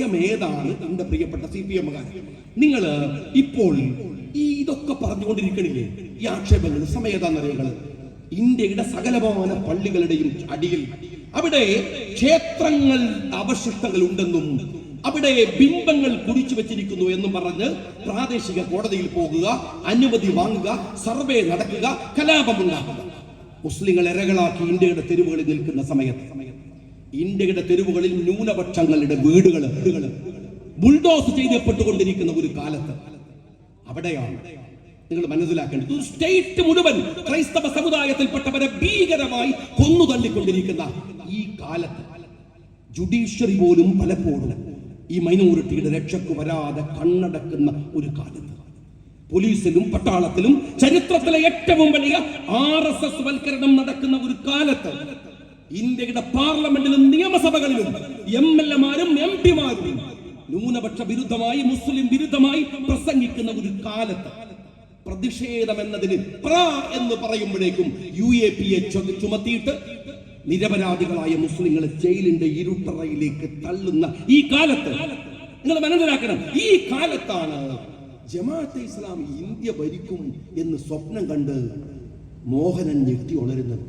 സമയം ഏതാണ്? എന്റെ പ്രിയപ്പെട്ട CPM-കാർ, നിങ്ങൾ ഇപ്പോൾ ഇതൊക്കെ പറഞ്ഞുകൊണ്ടിരിക്കണില്ലേ? ഈ ആക്ഷേപങ്ങൾ സമയം ഏതാണെന്നറിയുക. ഇന്ത്യയുടെ സകലമാന പള്ളികളുടെയും അടിയിൽ അവിടെ ക്ഷേത്രങ്ങൾ അവശിഷ്ടങ്ങൾ ഉണ്ടെന്നും അവിടെ ബിംബങ്ങൾ കുടിച്ചു വെച്ചിരിക്കുന്നു എന്നും പറഞ്ഞ് പ്രാദേശിക കോടതിയിൽ പോകുക, അനുമതി വാങ്ങുക, സർവേ നടക്കുക, കലാപമുണ്ടാക്കുക. മുസ്ലിങ്ങൾ ഇരകളാക്കി ഇന്ത്യയുടെ തെരുവുകളിൽ നിൽക്കുന്ന സമയത്ത് ഇന്ത്യയുടെ തെരുവുകളിൽ ന്യൂനപക്ഷങ്ങളുടെ വീടുകൾ ബുൾഡോസ് ചെയ്യപ്പെട്ടുകൊണ്ടിരിക്കുന്ന ഒരു കാലത്ത് അവിടെയാണ് നിങ്ങൾ മനസ്സിലാക്കേണ്ടത് ഒരു സ്റ്റേറ്റ് മുഴുവൻ ക്രൈസ്തവ സമുദായത്തിൽപ്പെട്ടവരെ ഭീകരമായി കൊന്നു തള്ളിക്കൊണ്ടിരിക്കുന്ന ഈ കാലത്ത് ജുഡീഷ്യറി പോലും പലപ്പോഴും ഈ മൈനോറിറ്റിയുടെ രക്ഷയ്ക്ക് വരാതെ കണ്ണടക്കുന്ന ഒരു കാലത്ത് പോലീസിലും പട്ടാളത്തിലും ചരിത്രത്തിലെ ഏറ്റവും വലിയ RSS വൽക്കരണം നടക്കുന്ന ഒരു കാലത്ത് ഇന്ത്യയുടെ പാർലമെന്റിലും നിയമസഭകളിലും MLA-മാരും MP-മാരും ന്യൂനപക്ഷ വിരുദ്ധമായി മുസ്ലിം വിരുദ്ധമായി പ്രസംഗിക്കുന്ന ഒരു കാലത്ത് പ്രതിഷേധം എന്നതിന് എന്ന് പറയുമ്പോഴേക്കും UAPA ചുമത്തിയിട്ട് നിരപരാധികളായ മുസ്ലിങ്ങളെ ജയിലിന്റെ ഇരുട്ടറയിലേക്ക് തള്ളുന്ന ഈ കാലത്ത് നിങ്ങൾ മനസ്സിലാക്കണം, ഈ കാലത്താണ് ജമാഅത്തെ ഇസ്ലാമി ഇന്ത്യ ഭരിക്കും എന്ന് സ്വപ്നം കണ്ട് മോഹനൻ ഞെട്ടി ഉണരുന്നത്.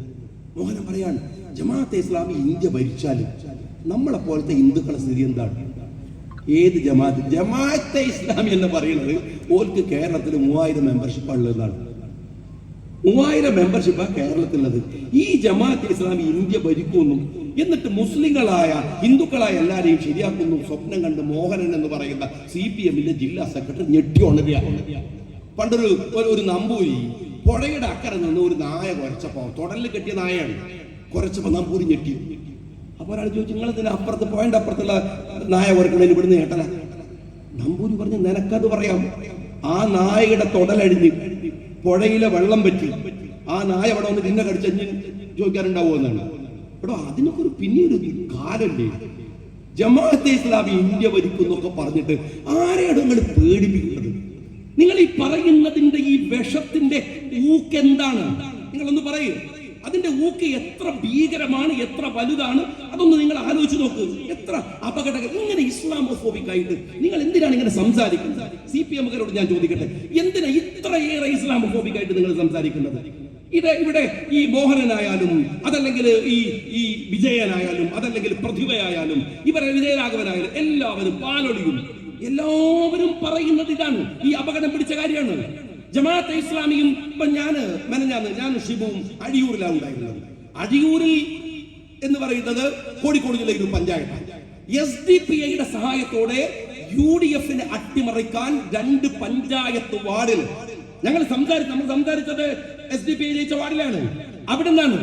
മോഹനൻ പറയാൻ, ജമാഅത്തെ ഇസ്ലാമി ഇന്ത്യ ഭരിച്ചാലും നമ്മളെ പോലത്തെ ഹിന്ദുക്കളെ സ്ഥിതി എന്താണ്? ഏത് ജമാഅത്തെ ഇസ്ലാമി എന്ന് പറയുന്നത് ഓർക്ക് കേരളത്തിൽ 3000 മെമ്പർഷിപ്പ് ഉള്ളതാണ്. 3000 മെമ്പർഷിപ്പാണ് കേരളത്തിലുള്ളത്. ഈ ജമാഅത്തെ ഇസ്ലാമി ഇന്ത്യ ഭരിക്കുന്നു എന്നിട്ട് മുസ്ലിങ്ങളായ ഹിന്ദുക്കളായ എല്ലാരെയും ശരിയാക്കുന്നു സ്വപ്നം കണ്ട് മോഹനൻ എന്ന് പറയുന്ന CPM-ന്റെ ജില്ലാ സെക്രട്ടറി ഞെട്ടി ഉണരുക. പണ്ടൊരു നമ്പൂരി പുഴയുടെ അക്കരെ നിന്ന് ഒരു നായ കുരച്ചപ്പോ, തുടലിൽ കെട്ടിയ നായയാണ്, കുരച്ചപ്പോ നമ്പൂരി ഞെട്ടി. അപ്പൊ ഒരാൾ ചോദിച്ചു, നിങ്ങൾ ഇതിന് അപ്പുറത്ത് പോയിന്റ് അപ്പുറത്തുള്ള നായ കുരക്കണേന് ഇവിടുന്ന് കേട്ടല? നമ്പൂരി പറഞ്ഞു, നിനക്കത് പറയാം. ആ നായയുടെ തുടലഴിഞ്ഞ് പുഴയിലെ വെള്ളം പറ്റി ആ നായ അവിടെ വന്ന് പിന്നെ കടിച്ചഞ്ഞ് ചോദിക്കാറുണ്ടാവുമോ എന്നാണ്. എടോ, അതിനൊക്കെ ഒരു പിന്നീട് കാലല്ലേ? ജമാഅത്തെ ഇസ്ലാമി ഇന്ത്യ ഭരിക്കുന്നൊക്കെ പറഞ്ഞിട്ട് ആരെയാണ് നിങ്ങൾ പേടിപ്പിക്കുന്നത്? നിങ്ങൾ ഈ പറയുന്നതിന്റെ ഈ വിഷത്തിന്റെ ഊക്ക് എന്താണ്? നിങ്ങളൊന്ന് പറയൂ. അതിന്റെ ഊക്ക് എത്ര ഭീകരമാണ്, എത്ര വലുതാണ്, അതൊന്ന് നിങ്ങൾ ആലോചിച്ച് നോക്ക്. എത്ര അപകടകരം. ഇങ്ങനെ ഇസ്ലാമോഫോബിക് ആയിട്ട് നിങ്ങൾ എന്തിനാണ് ഇങ്ങനെ സംസാരിക്കുന്നത്? CPM-കാരോട് ഞാൻ ചോദിക്കട്ടെ, എന്തിനാ ഇത്രയേറെ ഇസ്ലാമോഫോബിക് ആയിട്ട് നിങ്ങൾ സംസാരിക്കുന്നത്? ഇവിടെ ഈ മോഹനനായാലും അതല്ലെങ്കിൽ ഈ വിജയനായാലും അതല്ലെങ്കിൽ പ്രതിഭയായാലും ഇവരെ വിജയരാഘവനായാലും എല്ലാവരും പാലൊളിയും എല്ലാവരും പറയുന്നത് ഇതാണ്. ഈ അപകടം പിടിച്ച കാര്യമാണ്. ജമാഅത്തെ ഇസ്ലാമിയും ഇപ്പൊ ഞാനും ഷിബുവും അഴിയൂരിലാണ് ഉണ്ടായിരുന്നത്. അഴിയൂരിൽ എന്ന് പറയുന്നത് കോഴിക്കോട് ജില്ലയിൽ ഒരു പഞ്ചായത്താണ്. SDPI-യുടെ സഹായത്തോടെ UDF-നെ അട്ടിമറിക്കാൻ 2 പഞ്ചായത്ത് വാർഡിൽ നമ്മൾ സംസാരിച്ചത് SDPI ജയിച്ച വാർഡിലാണ്. അവിടെ നിന്നാണ്.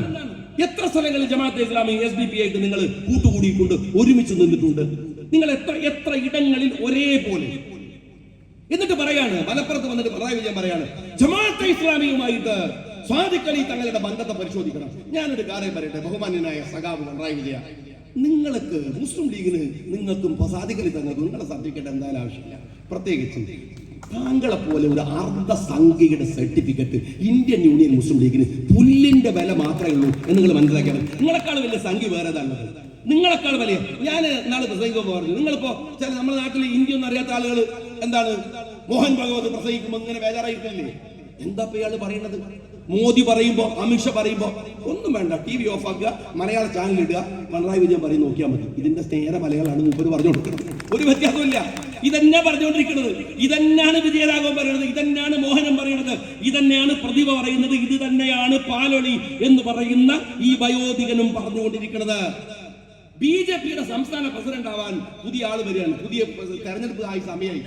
എത്ര സ്ഥലങ്ങളിൽ ജമാഅത്തെ ഇസ്ലാമി SDPI-ക്ക് നിങ്ങൾ കൂട്ടുകൂടിയിട്ടുണ്ട്, ഒരുമിച്ച് നിന്നിട്ടുണ്ട്. നിങ്ങൾ എത്ര ഇടങ്ങളിൽ ഒരേപോലെ. എന്നിട്ട് പറയാണ്, മലപ്പുറത്ത് വന്നിട്ട് പിണറായി വിജയൻ പറയാണ്, ജമാഅത്തെ ഇസ്ലാമിയുമായിട്ട് സ്വാദിഖ് അലി തങ്ങളുടെ ബന്ധത്തെ പരിശോധിക്കണം. ഞാനൊരു കാര്യം പറയട്ടെ, ബഹുമാന്യനായ സഖാവ് പിണറായി വിജയ, നിങ്ങൾക്ക് മുസ്ലിം ലീഗിന് നിങ്ങൾക്കും സ്വാദിഖ് അലി തങ്ങൾക്കും നിങ്ങളുടെ സർട്ടിഫിക്കറ്റ് എന്തായാലും ആവശ്യമില്ല. പ്രത്യേകിച്ചും താങ്കളെ പോലെ ഒരു അർദ്ധസംഖ്യയുടെ സർട്ടിഫിക്കറ്റ് ഇന്ത്യൻ യൂണിയൻ മുസ്ലിം ലീഗിന് പുല്ലിന്റെ വില മാത്രമേ ഉള്ളൂ എന്ന് നിങ്ങൾ മനസ്സിലാക്കിയാൽ. നിങ്ങളെക്കാൾ വലിയ സംഖ്യ വേറെ ഏതാണുള്ളത്? നിങ്ങളെക്കാൾ വലിയ. ഞാൻ നാളെ പ്രസംഗിക്കുമ്പോൾ പറഞ്ഞു, നിങ്ങളിപ്പോ ചില നമ്മുടെ നാട്ടിൽ ഇന്ത്യ ഒന്നും അറിയാത്ത ആളുകൾ എന്താണ് മോഹൻ ഭഗവത് പ്രസംഗിക്കുമ്പോൾ ഇങ്ങനെ ബേജാറായിട്ടില്ലേ? എന്താ ഇയാൾ പറയുന്നത്? മോദി പറയുമ്പോ, അമിത്ഷാ പറയുമ്പോ ഒന്നും വേണ്ട, TV ഓഫ് ആക്കുക, മലയാള ചാനൽ ഇടുക, പിണറായി വിജയൻ പറയും നോക്കിയാൽ മതി. ഇതിന്റെ സ്നേഹ മലയാളമാണ് മൂപ്പര് പറഞ്ഞു കൊടുക്കുന്നത്. ഒരു വ്യത്യാസമില്ല. ഇതന്നെ പറഞ്ഞുകൊണ്ടിരിക്കുന്നത്. ഇതന്നെയാണ് വിജയരാഘവൻ പറയുന്നത്, ഇതന്നെയാണ് മോഹനം പറയുന്നത്, ഇതന്നെയാണ് പ്രതിഭ പറയുന്നത്, ഇത് തന്നെയാണ് പാലൊളി എന്ന് പറയുന്ന ഈ വയോധികനും പറഞ്ഞുകൊണ്ടിരിക്കുന്നത്. BJP-യുടെ സംസ്ഥാന പ്രസിഡന്റ് ആവാൻ പുതിയ ആള് വരികയാണ്. പുതിയ തെരഞ്ഞെടുപ്പ് ആയി സമയമായി.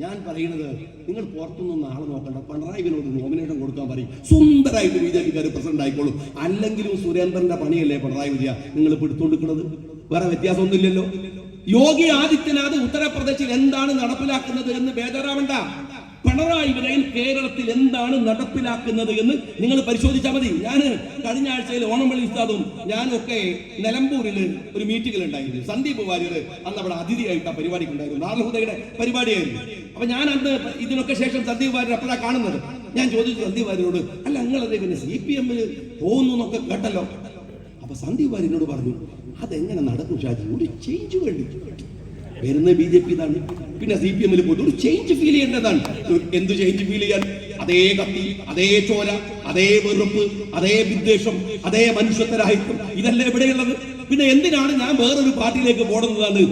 ഞാൻ പറയുന്നത്, നിങ്ങൾ പുറത്തുനിന്ന് ആളെ നോക്കണ്ട, പിണറായി വിജയനോട് നോമിനേഷൻ കൊടുക്കാൻ പറയും. സുന്ദരായിട്ട് BJP-ക്കാർ പ്രസിഡന്റ് ആയിക്കോളും. അല്ലെങ്കിലും സുരേന്ദ്രന്റെ പണിയല്ലേ പിണറായി വിജയ നിങ്ങൾ ഇപ്പൊ എടുത്തുകൊണ്ടിരിക്കുന്നത്? വേറെ വ്യത്യാസമൊന്നും ഇല്ലല്ലോ. യോഗി ആദിത്യനാഥ് ഉത്തർപ്രദേശിൽ എന്താണ് നടപ്പിലാക്കുന്നത് എന്ന് ബേജാറാവണ്ട. പിണറായി വിജയൻ കേരളത്തിൽ എന്താണ് നടപ്പിലാക്കുന്നത് എന്ന് നിങ്ങൾ പരിശോധിച്ചാൽ മതി. ഞാൻ കഴിഞ്ഞ ആഴ്ചയിൽ ഓണംപള്ളി ഉസ്താദും ഞാനും ഒക്കെ നിലമ്പൂരിൽ ഒരു മീറ്റിംഗിൽ ഉണ്ടായിരുന്നു. സന്ദീപ് വാര്യർ അന്ന് അവിടെ അതിഥിയായിട്ട് ആ പരിപാടിക്കുണ്ടായിരുന്നു. നാർഹുദയുടെ പരിപാടിയായിരുന്നു. അപ്പൊ ഞാൻ അന്ന് ഇതിനൊക്കെ ശേഷം സന്ദീപ് വാര്യർ എപ്പോഴാണ് കാണുന്നത്. ഞാൻ ചോദിച്ചു സന്ദീപ് വാര്യരോട്, അല്ല നിങ്ങളതേ പിന്നെ CPM-ൽ പോകുന്നു എന്നൊക്കെ കേട്ടല്ലോ. അപ്പൊ സന്ദീപ് വാര്യനോട് പറഞ്ഞു, അതെങ്ങനെ നടക്കും ഷാജി? ഒരു ചേഞ്ച് വേണ്ടി. വരുന്ന BJP ഇതാണ്. പിന്നെ CPM പോയിട്ട് ഒരു ചേഞ്ച് ഫീൽ ചെയ്യേണ്ടതാണ്. എന്ത് ചേഞ്ച് ഫീൽ ചെയ്യാൻ? അതേ കത്തി, അതേ ചോര, അതേ വെറുപ്പ്, അതേ വിദ്വേഷം, അതേ മനുഷ്യത്വരാഹിത്യം, ഇതല്ലേ എവിടെയുള്ളത്? പിന്നെ എന്തിനാണ് ഞാൻ വേറൊരു പാർട്ടിയിലേക്ക് പോകുന്നതാണ്,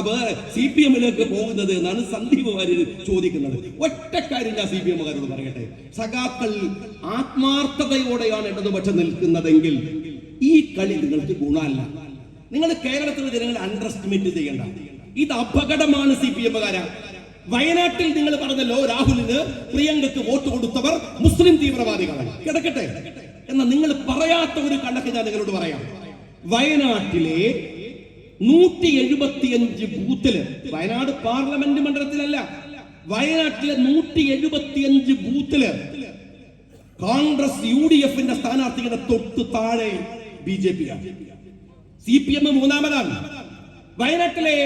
വേറെ CPM പോകുന്നത് എന്നാണ് സന്ദീപ് വാര്യർ ചോദിക്കുന്നത്. ഒറ്റക്കാര്യം ഞാൻ CPM-കാരോട് പറയട്ടെ, സഖാക്കൾ ആത്മാർത്ഥതയോടെയാണ് ഇടതുപക്ഷം നിൽക്കുന്നതെങ്കിൽ ഈ കളി നിങ്ങൾക്ക് ഗുണമല്ല. നിങ്ങൾ കേരളത്തിലെ ജനങ്ങളെ അണ്ടർ എസ്റ്റിമേറ്റ് ചെയ്യേണ്ട. ഇത് അപകടമാണ്. CPM-കാരാ, വയനാട്ടിൽ നിങ്ങൾ പറഞ്ഞല്ലോ രാഹുലിന് പ്രിയങ്കക്ക് വോട്ട് കൊടുത്തവർ മുസ്ലിം തീവ്രവാദികളാണ്. കിടക്കട്ടെ, എന്നാൽ നിങ്ങൾ പറയാത്ത ഒരു കണക്ക് ഞാൻ നിങ്ങളോട് പറയാം. വയനാട്ടിലെ 175 ബൂത്തില്, വയനാട് പാർലമെന്റ് മണ്ഡലത്തിലല്ല, വയനാട്ടിലെ 175 ബൂത്തില് കോൺഗ്രസ് UDF-ന്റെ സ്ഥാനാർത്ഥികളുടെ തൊട്ട് താഴെ BJP ആണ്. CPM മൂന്നാമതാണ്. വയനാട്ടിലെ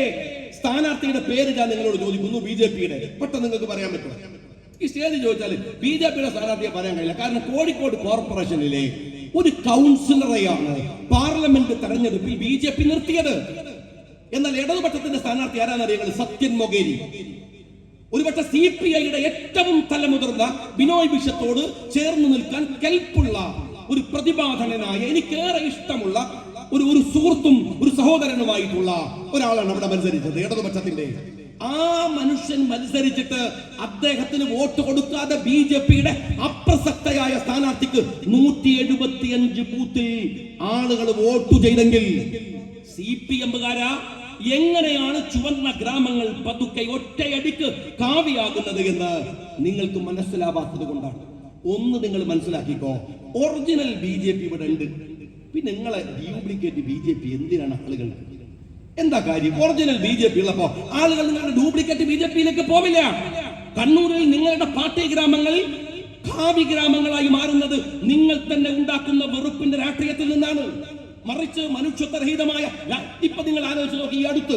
സ്ഥാനാർത്ഥിയുടെ പേര് ഞാൻ നിങ്ങളോട് ചോദിക്കുന്നു, BJP-യുടെ. പെട്ടെന്ന് നിങ്ങൾക്ക് പറയാൻ പറ്റും. ഈ സ്റ്റേജ് ചോദിച്ചാൽ BJP-യുടെ സ്ഥാനാർത്ഥിയെ പറയാൻ കഴിയില്ല. കാരണം കോഴിക്കോട് കോർപ്പറേഷനിലെ ഒരു കൗൺസിലറെയാണ് പാർലമെന്റ് തെരഞ്ഞെടുപ്പിൽ BJP നിർത്തിയത്. എന്നാൽ ഇടതുപക്ഷത്തിന്റെ സ്ഥാനാർത്ഥി ആരാന്നറിയാം? സത്യൻ മൊകേരി. ഒരുപക്ഷെ CPI-യുടെ ഏറ്റവും തലമുതിർന്ന ബിനോയ് വിശ്വത്തോട് ചേർന്ന് നിൽക്കാൻ കെൽപ്പുള്ള ഒരു പ്രതിഭാധനനായ, എനിക്കേറെ ഇഷ്ടമുള്ള ഒരു സുഹൃത്തും ഒരു സഹോദരനുമായിട്ടുള്ള ഒരാളാണ് അവിടെ മത്സരിച്ചത് ഇടതുപക്ഷത്തിന്റെ. ആ മനുഷ്യൻ മത്സരിച്ചിട്ട് അദ്ദേഹത്തിന് വോട്ട് കൊടുക്കാതെ BJP-യുടെ അപ്രസക്തയായ സ്ഥാനാർത്ഥിക്ക് 175 ബൂത്തിൽ ആളുകൾ വോട്ട് ചെയ്തെങ്കിൽ CPM-കാരാ എങ്ങനെയാണ് ചുവന്ന ഗ്രാമങ്ങൾ പതുക്കെ ഒറ്റയടിക്ക് കാവിയാകുന്നത് എന്ന് നിങ്ങൾക്ക് മനസ്സിലാവാത്തത് കൊണ്ടാണ്. ഒന്ന് നിങ്ങൾ മനസ്സിലാക്കിക്കോ, ഒറിജിനൽ BJP ഇവിടെ ഉണ്ട്. പിന്നെ നിങ്ങളെ ഡ്യൂപ്ലിക്കേറ്റ് BJP എന്തിനാണ് ആളുകൾ? എന്താ കാര്യം? ഒറിജിനൽ BJP ഉള്ളപ്പോ ആളുകൾ നിങ്ങളുടെ ഡ്യൂപ്ലിക്കേറ്റ് BJP-യിലേക്ക് പോവില്ല. കണ്ണൂരിൽ നിങ്ങളുടെ പാർട്ടി ഗ്രാമങ്ങൾ കാവി ഗ്രാമങ്ങളായി മാറുന്നത് നിങ്ങൾ തന്നെ ഉണ്ടാക്കുന്ന വെറുപ്പിന്റെ രാഷ്ട്രീയത്തിൽ നിന്നാണ്. മറിച്ച് മനുഷ്യത്വരഹിതമായ, ഇപ്പൊ നിങ്ങൾ ആലോചിച്ച് നോക്കി, ഈ അടുത്ത്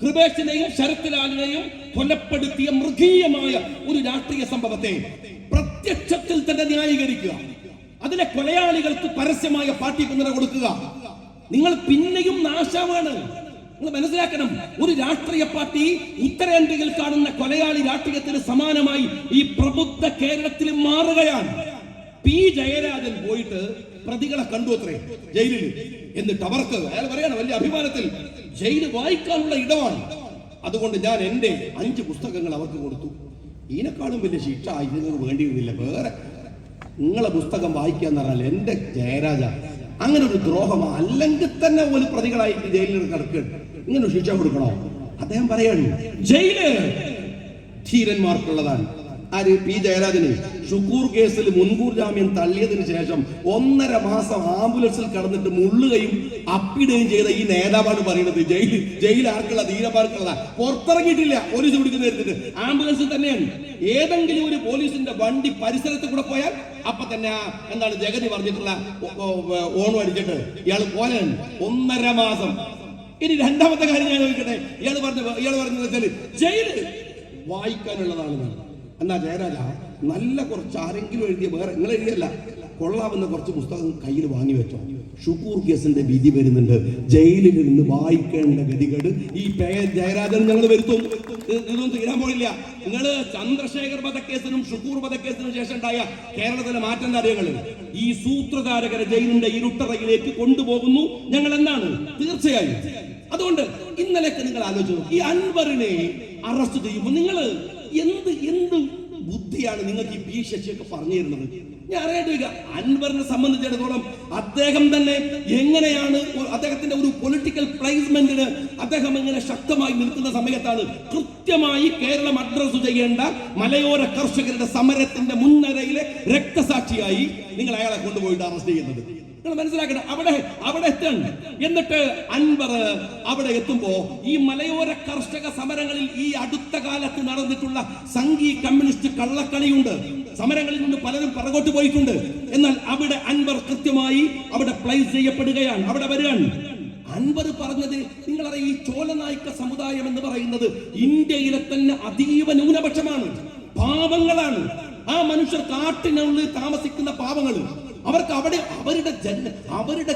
കൃപേഷിനെയും ശരത്ലാലിനെയും കൊലപ്പെടുത്തിയ മൃഗീയമായ ഒരു രാഷ്ട്രീയ സംഭവത്തെ പ്രത്യക്ഷത്തിൽ തന്നെ ന്യായീകരിക്കുക, അതിലെ കൊലയാളികൾക്ക് പരസ്യമായ പാർട്ടി പിന്തുണ കൊടുക്കുക. നിങ്ങൾ പിന്നെയും നാശമാണ്. നിങ്ങൾ മനസ്സിലാക്കണം, ഒരു രാഷ്ട്രീയ പാർട്ടി ഉത്തരേന്ത്യയിൽ കാണുന്ന കൊലയാളി രാഷ്ട്രീയത്തിന് സമാനമായി ഈ പ്രബുദ്ധ കേരളത്തിൽ മാറുകയാണ്. P. ജയരാജൻ പോയിട്ട് പ്രതികളെ കണ്ടു അത്രേ ജയിലിൽ. എന്നിട്ട് അവർക്ക് അയാൾ പറയാണ് വലിയ അഭിമാനത്തിൽ, ജയില് വായിക്കാനുള്ള ഇടമാണ്, അതുകൊണ്ട് ഞാൻ എന്റെ 5 പുസ്തകങ്ങൾ അവർക്ക് കൊടുത്തു. ഇതിനേക്കാളും വലിയ ശിക്ഷ ഇതിന് വേണ്ടിയിരുന്നില്ല. വേറെ നിങ്ങളെ പുസ്തകം വായിക്കാന്ന് പറഞ്ഞാൽ എന്റെ ജയരാജ അങ്ങനെ ഒരു ദ്രോഹം, അല്ലെങ്കിൽ തന്നെ ഒരു പ്രതികളായിട്ട് ജയിലിൽ കിടക്കുക, ഇങ്ങനെ ഒരു ശിക്ഷ കൊടുക്കണോ? അദ്ദേഹം പറയാണ് ജയില് ധീരന്മാർക്കുള്ളതാണ്. ആര്? P. ജയരാജന് ഷുക്കൂർ കേസിൽ മുൻകൂർ ജാമ്യം തള്ളിയതിനു ശേഷം 1.5 മാസം ആംബുലൻസിൽ കടന്നിട്ട് മുള്ളുകയും അപ്പിടുകയും ചെയ്ത ഈ നേതാവാണ് പറയുന്നത് ജയിൽ ആർക്കുള്ള, ധീരന്മാർക്കുള്ള. പുറത്തിറങ്ങിയിട്ടില്ല, പോലീസ് പിടിക്കുന്ന നേരത്തിട്ട് ആംബുലൻസിൽ തന്നെയാണ്. ഏതെങ്കിലും ഒരു പോലീസിന്റെ വണ്ടി പരിസരത്ത് കൂടെ പോയാൽ അപ്പൊ തന്നെ എന്താണ് ജഗതി പറഞ്ഞിട്ടുള്ള ഓണം അടിച്ചിട്ട് ഇയാൾ പോലെയാണ്. 1.5 മാസം. ഇനി രണ്ടാമത്തെ കാര്യം ഞാൻ ചോദിക്കട്ടെ, ഇയാൾ പറഞ്ഞത് വെച്ചാൽ ജയില് വായിക്കാനുള്ളതാണ്. എന്നാ ജയരാജ നല്ല കുറച്ച് ആരെങ്കിലും എഴുതിയ, വേറെ നിങ്ങൾ എഴുതിയല്ല, കൊള്ളാവുന്ന കുറച്ച് പുസ്തകം കയ്യിൽ വാങ്ങി വെച്ചോ. ഷുക്കൂർ കേസിന്റെ വിധി വരുന്നുണ്ട്, ജയിലിൽ നിന്ന് വായിക്കേണ്ട ഗതികേട് ഈ ജയരാജൻ ഞങ്ങൾ വരുത്തും. ഇതൊന്നും തീരാൻ പോണില്ല. നിങ്ങൾ ചന്ദ്രശേഖർ വധക്കേസിനും ഷുക്കൂർ വധക്കേസിനും ശേഷം ഉണ്ടായ കേരളത്തിലെ മാറ്റം അറിയങ്ങള് ഈ സൂത്രധാരകരെ ജയിലിന്റെ ഇരുട്ടറയിലേക്ക് കൊണ്ടുപോകുന്നു ഞങ്ങൾ എന്നാണ്. തീർച്ചയായും. അതുകൊണ്ട് ഇന്നലെയൊക്കെ നിങ്ങൾ ആലോചിച്ചു, ഈ അൻവറിനെ അറസ്റ്റ് ചെയ്യുമ്പോൾ നിങ്ങൾ എന്ത് ബുദ്ധിയാണ് നിങ്ങൾക്ക് ഈ P. ശശിയൊക്കെ പറഞ്ഞു തരുന്നത്? ഞാൻ അറിയാണ്ടിരിക്കുക. അൻവറിനെ സംബന്ധിച്ചിടത്തോളം അദ്ദേഹം തന്നെ എങ്ങനെയാണ് അദ്ദേഹത്തിന്റെ ഒരു പൊളിറ്റിക്കൽ പ്ലേസ്മെന്റിന് അദ്ദേഹം എങ്ങനെ ശക്തമായി നിൽക്കുന്ന സമയത്താണ് കൃത്യമായി കേരളം അഡ്രസ് ചെയ്യേണ്ട മലയോര കർഷകരുടെ സമരത്തിന്റെ മുൻനിരയിലെ രക്തസാക്ഷിയായി നിങ്ങൾ അയാളെ കൊണ്ടുപോയിട്ട് അറസ്റ്റ് ചെയ്യുന്നത്. നിങ്ങൾ മനസ്സിലാക്കണം. അവിടെ എത്തണം. എന്നിട്ട് അൻവർ അവിടെ എത്തുമ്പോ ഈ മലയോര കർഷക സമരങ്ങളിൽ ഈ അടുത്ത കാലത്ത് നടന്നിട്ടുള്ള സംഘീയ കമ്മ്യൂണിസ്റ്റ് കള്ളക്കളിയുണ്ട്. സമരങ്ങളിൽ നിന്ന് പലരും പുറകോട്ട് പോയിട്ടുണ്ട്. എന്നാൽ അവിടെ അൻവർ കൃത്യമായി അവിടെ പ്ലേസ് ചെയ്യപ്പെടുകയാണ്, അവിടെ വരികയാണ്. അൻവർ പറഞ്ഞത് നിങ്ങളറിയാം, ഈ ചോലനായിക്ക സമുദായം എന്ന് പറയുന്നത് ഇന്ത്യയിലെ തന്നെ അതീവ ന്യൂനപക്ഷമാണ്, പാവങ്ങളാണ്. ആ മനുഷ്യർ കാട്ടിനുള്ളിൽ താമസിക്കുന്ന പാവങ്ങൾ, അവർക്ക് അവിടെ അവരുടെ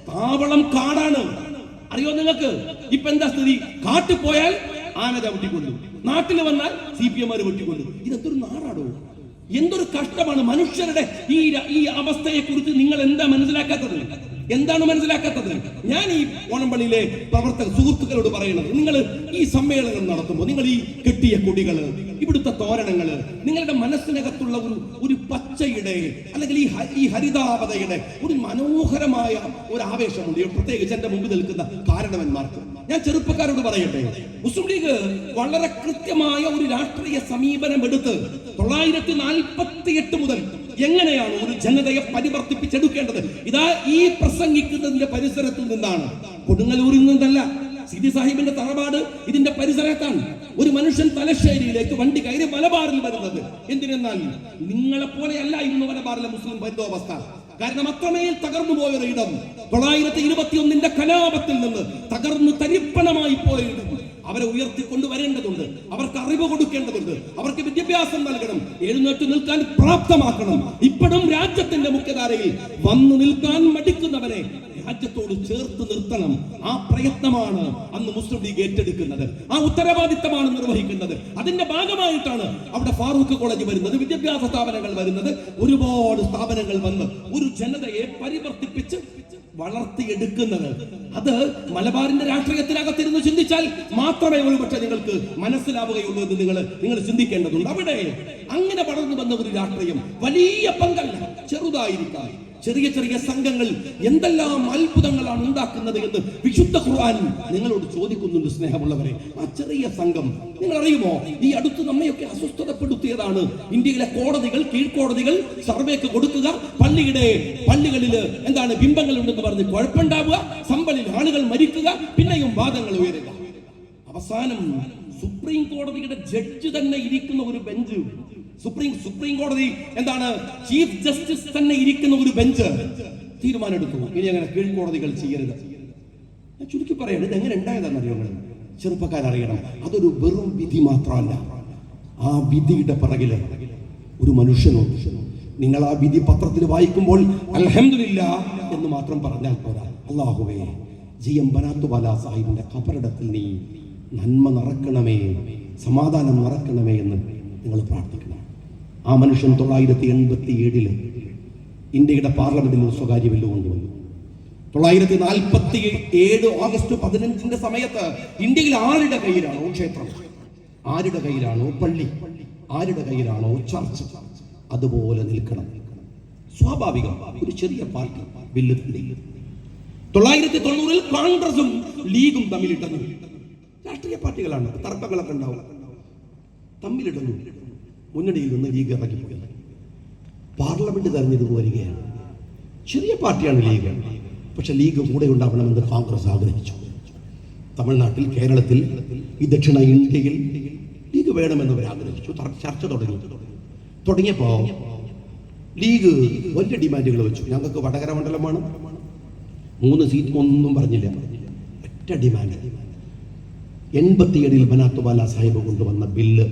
താവളം കാടാണ്. അറിയോ നിങ്ങൾക്ക്? ഇപ്പൊ എന്താ സ്ഥിതി? കാട്ടിൽ പോയാൽ ആന ചവിട്ടിക്കൊണ്ടു, നാട്ടിൽ വന്നാൽ CPM വെട്ടിക്കൊണ്ടു. ഇതെന്തൊരു നാടാടോ, എന്തൊരു കഷ്ടമാണ്. മനുഷ്യരുടെ ഈ അവസ്ഥയെ കുറിച്ച് നിങ്ങൾ എന്താ മനസ്സിലാക്കാത്തത്? എന്താണ് മനസ്സിലാക്കാത്തത്? ഞാൻ ഈ ഓണംപള്ളിയിലെ പ്രവർത്തക സുഹൃത്തുക്കളോട് പറയുന്നത്, നിങ്ങൾ ഈ സമ്മേളനം നടത്തുമ്പോൾ നിങ്ങൾ ഈ കെട്ടിയ കൊടികള്, ഇവിടുത്തെ തോരണങ്ങള്, നിങ്ങളുടെ മനസ്സിനകത്തുള്ള ഒരു പച്ചയുടെ അല്ലെങ്കിൽ ഈ ഹരിതാപതയുടെ ഒരു മനോഹരമായ ഒരു ആവേശമുണ്ട്, പ്രത്യേകിച്ച് എന്റെ മുമ്പിൽ നിൽക്കുന്ന കാരണവന്മാർക്ക്. ഞാൻ ചെറുപ്പക്കാരോട് പറയട്ടെ, മുസ്ലിം ലീഗ് വളരെ കൃത്യമായ ഒരു രാഷ്ട്രീയ സമീപനം എടുത്ത് 948 മുതൽ എങ്ങനെയാണ് ഒരു ജനതയെ പരിവർത്തിപ്പിച്ചെടുക്കേണ്ടത്, ഇതാ ഈ പ്രസംഗിക്കുന്നതിന്റെ പരിസരത്തു നിന്നാണ്, കൊടുങ്ങല്ലൂരിൽ നിന്നല്ല. സിദി സാഹിബിന്റെ തറവാട് ഇതിന്റെ പരിസരത്താണ്. ഒരു മനുഷ്യൻ തലശ്ശേരിയിലേക്ക് വണ്ടി കയറി മലബാറിൽ വരുന്നത് എന്തിനെന്നാൽ നിങ്ങളെ പോലെയല്ലായിരുന്നു മലബാറിലെ മുസ്ലിം ബന്ധോവസ്ഥ. കാരണം അത്രമേൽ തകർന്നു പോയൊരു ഇടം, 921 കലാപത്തിൽ നിന്ന് തകർന്നു തരിപ്പണമായി പോയിരുന്നു. അവരെ ഉയർത്തിക്കൊണ്ടുവരേണ്ടതുണ്ട്, അവർക്ക് അറിവ് കൊടുക്കേണ്ടതുണ്ട്, അവർക്ക് വിദ്യാഭ്യാസം നൽകണം, എഴുന്നേറ്റ് നിൽക്കാൻ പ്രാപ്തമാക്കണം. ഇപ്പോഴും രാജ്യത്തിന്റെ മുഖ്യധാരയിൽ വന്നു നിൽക്കാൻ മടിക്കുന്നവരെ രാജ്യത്തോട് ചേർത്ത് നിർത്തണം. ആ പ്രയത്നമാണ് അന്ന് മുസ്ലിം ലീഗ് ഏറ്റെടുക്കുന്നത്, ആ ഉത്തരവാദിത്തമാണ് നിർവഹിക്കുന്നത്. അതിന്റെ ഭാഗമായിട്ടാണ് അവിടെ ഫാറൂഖ് കോളേജ് വരുന്നത്, വിദ്യാഭ്യാസ സ്ഥാപനങ്ങൾ വരുന്നത്, ഒരുപാട് സ്ഥാപനങ്ങൾ വന്ന് ഒരു ജനതയെ പരിവർത്തിപ്പിച്ച് വളർത്തിയെടുക്കുന്നത്. അത് മലബാറിന്റെ രാഷ്ട്രീയത്തിനകത്തിരുന്ന് ചിന്തിച്ചാൽ മാത്രമേ ഒരു പക്ഷേ നിങ്ങൾക്ക് മനസ്സിലാവുകയുള്ളൂ എന്ന് നിങ്ങൾ ചിന്തിക്കേണ്ടതുണ്ട്. അവിടെ അങ്ങനെ വളർന്നു വന്ന ഒരു രാഷ്ട്രീയം വലിയ പങ്കല്ല, ചെറുതായിരിക്കാം. ചെറിയ ചെറിയ സംഘങ്ങൾ എന്തെല്ലാം അത്ഭുതങ്ങളാണ് ഉണ്ടാക്കുന്നത് എന്ന് വിശുദ്ധ ഖുർആൻ നിങ്ങളോട് ചോദിക്കുന്നുണ്ട് സ്നേഹമുള്ളവരെ. ആ ചെറിയ സംഘം നിങ്ങൾ അറിയുമോ, ഈ അടുത്ത് നമ്മയൊക്കെ അസ്വസ്ഥതപ്പെടുത്തിയതാണ് ഇന്ത്യയിലെ കോടതികൾ, കീഴ്ക്കോടതികൾ സർവേക്ക് കൊടുക്കുക, പള്ളികളിൽ എന്താണ് ബിംബങ്ങൾ ഉണ്ടെന്ന് പറഞ്ഞ് കുഴപ്പമുണ്ടാവുക, സമ്പലിൽ ആളുകൾ മരിക്കുക, പിന്നെയും വാദങ്ങൾ ഉയരുക. അവസാനം സുപ്രീം കോടതിയുടെ ജഡ്ജ് തന്നെ ഇരിക്കുന്ന ഒരു ബെഞ്ച്, സുപ്രീം കോടതി എന്താണ് ചീഫ് ജസ്റ്റിസ് തന്നെ ഇരിക്കുന്ന ഒരു ബെഞ്ച് തീരുമാനമെടുത്തു, ഇനി അങ്ങനെ കീഴ്ക്കോടതികൾ ചെയ്യരുത്. ഞാൻ ചുരുക്കി പറയാണ്, ഇത് എങ്ങനെ ഉണ്ടായതാണെന്നറിയോ നിങ്ങൾ ചെറുപ്പക്കാരറിയണം. അതൊരു വെറും വിധി മാത്രമല്ല, ആ വിധിയുടെ പിറകില് ഒരു മനുഷ്യനുണ്ട്. നിങ്ങൾ ആ വിധി പത്രത്തിൽ വായിക്കുമ്പോൾ അൽഹംദുലില്ലാഹ് എന്ന് മാത്രം പറഞ്ഞാൽ പോരാ. അല്ലാഹുവേ, GM ബനാത്തുവാല സാഹിബിന്റെ ഖബറിടത്തിൽ നീ നന്മ നിറക്കണമേ, സമാധാനം നിറക്കണമേ എന്ന് നിങ്ങൾ പ്രാർത്ഥിക്കണം. ആ മനുഷ്യൻ 987 ഇന്ത്യയുടെ പാർലമെന്റിൽ ഒരു സ്വകാര്യ ബില്ല് കൊണ്ടുവന്നു. 947 ഓഗസ്റ്റ് 15 സമയത്ത് ഇന്ത്യയിൽ ആരുടെ കയ്യിലാണോ ക്ഷേത്രം, ആരുടെ കയ്യിലാണോ പള്ളി, ആരുടെ കയ്യിലാണോ ചർച്ച്, അതുപോലെ നിൽക്കണം. സ്വാഭാവികം ഒരു ചെറിയ പാർട്ടി ബില്ല് തള്ളി. 990 കോൺഗ്രസും ലീഗും തമ്മിലിട്ടു. രാഷ്ട്രീയ പാർട്ടികളാണ്, തർക്കങ്ങളൊക്കെ ഉണ്ടാവും, തമ്മിലിടുന്നു. മുന്നണിയിൽ നിന്ന് ലീഗ് ഇറങ്ങിപ്പോയി. പാർലമെന്റ് തെരഞ്ഞെടുപ്പ് വരികയാണ്. ചെറിയ പാർട്ടിയാണ് ലീഗ്, പക്ഷെ ലീഗ് കൂടെ ഉണ്ടാവണമെന്ന് കോൺഗ്രസ് ആഗ്രഹിച്ചു. തമിഴ്നാട്ടിൽ, കേരളത്തിൽ, ഈ ദക്ഷിണ ഇന്ത്യയിൽ ലീഗ് വേണമെന്ന് അവർ ആഗ്രഹിച്ചു. ചർച്ച തുടങ്ങിയപ്പോ ലീഗ് വലിയ ഡിമാൻഡുകൾ വെച്ചു. ഞങ്ങൾക്ക് വടകര മണ്ഡലം വേണം, 3 സീറ്റ്, ഒന്നും പറഞ്ഞില്ല, ഒറ്റ ഡിമാൻഡ്. 87 ബനാത്തുവാല സാഹിബ് കൊണ്ടുവന്ന ബില്ല്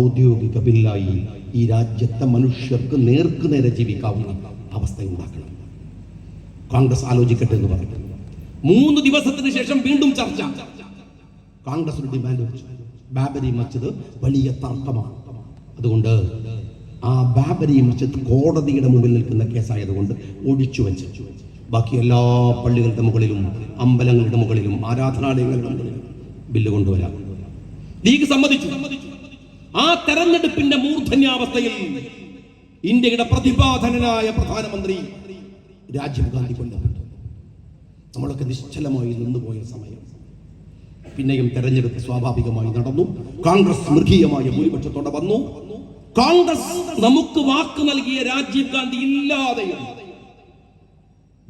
ഔദ്യോഗിക ബില്ലായി ഈ രാജ്യത്തെ മനുഷ്യർക്ക് നേർക്കുനേരെ ജീവിക്കാവുന്ന അവസ്ഥ ഉണ്ടാക്കണം. കോൺഗ്രസ് ആലോചിക്കട്ടെ എന്ന് പറഞ്ഞു. 3 ദിവസത്തിന് ശേഷം വീണ്ടും ചർച്ച. കോൺഗ്രസ് ഒരു ഡിമാൻഡ് വെച്ചു. ബാബരി മസ്ജിദ് വലിയ തർക്കമാണ്, അതുകൊണ്ട് ആ ബാബരി മസ്ജിദ് കോടതിയുടെ മുമ്പിൽ നിൽക്കുന്ന കേസായതുകൊണ്ട് ഒഴിച്ചു വെച്ചു. ബാക്കി എല്ലാ പള്ളികളുടെ മുകളിലും, അമ്പലങ്ങളുടെ മുകളിലും, ആരാധനാലയങ്ങളുടെ മുകളിലും ബില്ല് കൊണ്ടുവരാം. ലീഗ് സമ്മതിച്ചു. ആ തെരഞ്ഞെടുപ്പിന്റെ മൂർധന്യാവസ്ഥയിൽ ഇന്ത്യയുടെ പ്രതിഭാധനനായ പ്രധാനമന്ത്രി രാജീവ് ഗാന്ധി കൊല്ലപ്പെട്ടു. നമ്മളൊക്കെ നിശ്ചലമായി നിന്നുപോയ സമയം. പിന്നെയും തെരഞ്ഞെടുപ്പ് സ്വാഭാവികമായി നടന്നു. കോൺഗ്രസ് മൃഗീയമായ ഭൂരിപക്ഷത്തോടെ വന്നു. കോൺഗ്രസ് നമുക്ക് വാക്ക് നൽകിയ രാജീവ് ഗാന്ധി ഇല്ലാതെയും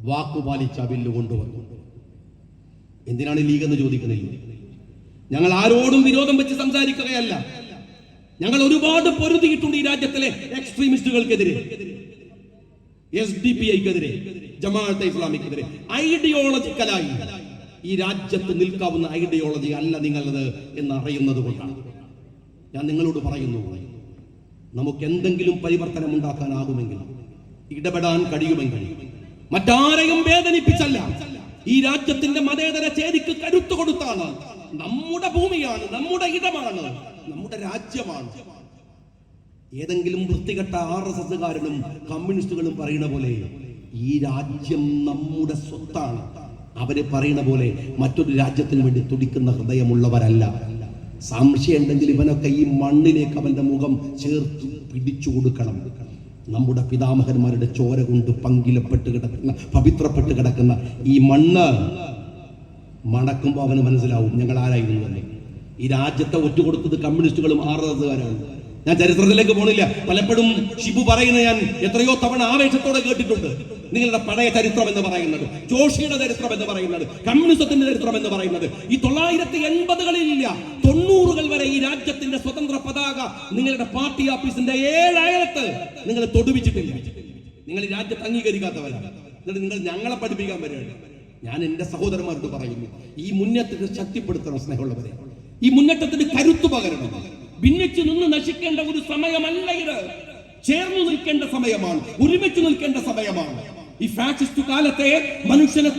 വാക്കുപാലിച്ച ബില്ല് കൊണ്ടുവന്നു. എന്തിനാണ് ലീഗ് എന്ന് ചോദിക്കുന്നില്ല. ഞങ്ങൾ ആരോടും വിരോധം വെച്ച് സംസാരിക്കുകയല്ല. ഞങ്ങൾ ഒരുപാട് പൊരുതിയിട്ടുണ്ട് ഈ രാജ്യത്തിലെ എക്സ്ട്രീമിസ്റ്റുകൾക്കെതിരെ, SDPIക്കെതിരെ, ജമാഅത്തെ ഇസ്ലാമിക്കെതിരെ. ഐഡിയോളജിക്കലായി ഈ രാജ്യത്ത് നിൽക്കാവുന്ന ഐഡിയോളജി അല്ല നിങ്ങളത് എന്നറിയുന്നത് കൊണ്ടാണ് ഞാൻ നിങ്ങളോട് പറയുന്നു, നമുക്ക് എന്തെങ്കിലും പരിവർത്തനം ഉണ്ടാക്കാനാകുമെങ്കിൽ, ഇടപെടാൻ കഴിയുമെങ്കിൽ, മറ്റാരെയും വേദനിപ്പിച്ചല്ല, ഈ രാജ്യത്തിന്റെ മതേതര ചേരിക്ക് കരുത്തു കൊടുത്താണ് നമ്മുടെ ഭൂമിയാണ്, നമ്മുടെ ഇടമാണ്, നമ്മുടെ രാജ്യമാണ്. ഏതെങ്കിലും വൃത്തികെട്ട RSSകാരനും കമ്മ്യൂണിസ്റ്റുകളും പറയുന്ന പോലെ ഈ രാജ്യം നമ്മുടെ സ്വത്താണ്. അവര് പറയുന്ന പോലെ മറ്റൊരു രാജ്യത്തിന് വേണ്ടി തുടിക്കുന്ന ഹൃദയമുള്ളവരല്ല. സംശയം ഉണ്ടെങ്കിൽ ഇവനൊക്കെ ഈ മണ്ണിലേക്ക് അവന്റെ മുഖം ചേർത്ത് പിടിച്ചു കൊടുക്കണം. നമ്മുടെ പിതാമഹന്മാരുടെ ചോര കൊണ്ട് പങ്കിലപ്പെട്ട് കിടക്കുന്ന, പവിത്രപ്പെട്ട് കിടക്കുന്ന ഈ മണ്ണ് മണക്കുമ്പോൾ അവന് മനസ്സിലാവും ഞങ്ങൾ ആരായിരുന്നു എന്ന്. ഈ രാജ്യത്തെ ഒറ്റുകൊടുത്തത് കമ്മ്യൂണിസ്റ്റുകളും RSSകാരാണ്. ഞാൻ ചരിത്രത്തിലേക്ക് പോണില്ല. പലപ്പോഴും ഷിബു പറയുന്ന ഞാൻ എത്രയോ തവണ ആവേശത്തോടെ കേട്ടിട്ടുണ്ട്. നിങ്ങളുടെ പഴയ ചരിത്രം എന്ന് പറയുന്നത്, ജോഷിയുടെ ചരിത്രം എന്ന് പറയുന്നത്, കമ്മ്യൂണിസത്തിന്റെ ചരിത്രം എന്ന് പറയുന്നത് ഈ 1980-കളിലില്ല, 90-കൾ വരെ ഈ രാജ്യത്തിന്റെ സ്വതന്ത്ര പതാക നിങ്ങളുടെ പാർട്ടി ഓഫീസിന്റെ 7 അയലത്ത് നിങ്ങൾ തൊടുവിച്ചിട്ടില്ല. നിങ്ങൾ ഈ രാജ്യത്ത് അംഗീകരിക്കാത്തവരാണ്. എന്നിട്ട് നിങ്ങൾ ഞങ്ങളെ പഠിപ്പിക്കാൻ വരികയാണ്. ഞാൻ എന്റെ സഹോദരന്മാരോട് പറയുന്നു, ഈ മുന്നേറ്റത്തെ ശക്തിപ്പെടുത്തണം സ്നേഹമുള്ളവരെ. ഈ മുന്നേറ്റത്തിന് കരുത്തു പകരണം. ഭിന്നിച്ചു നിന്ന് നശിക്കേണ്ട ഒരു സമയമല്ല ഇത്. ചേർന്നു നിൽക്കേണ്ട സമയമാണ്, ഒരുമിച്ച് നിൽക്കേണ്ട സമയമാണ്. ഈ ഫാഷിസ്റ്റ് കാലത്തെ മനുഷ്യനെ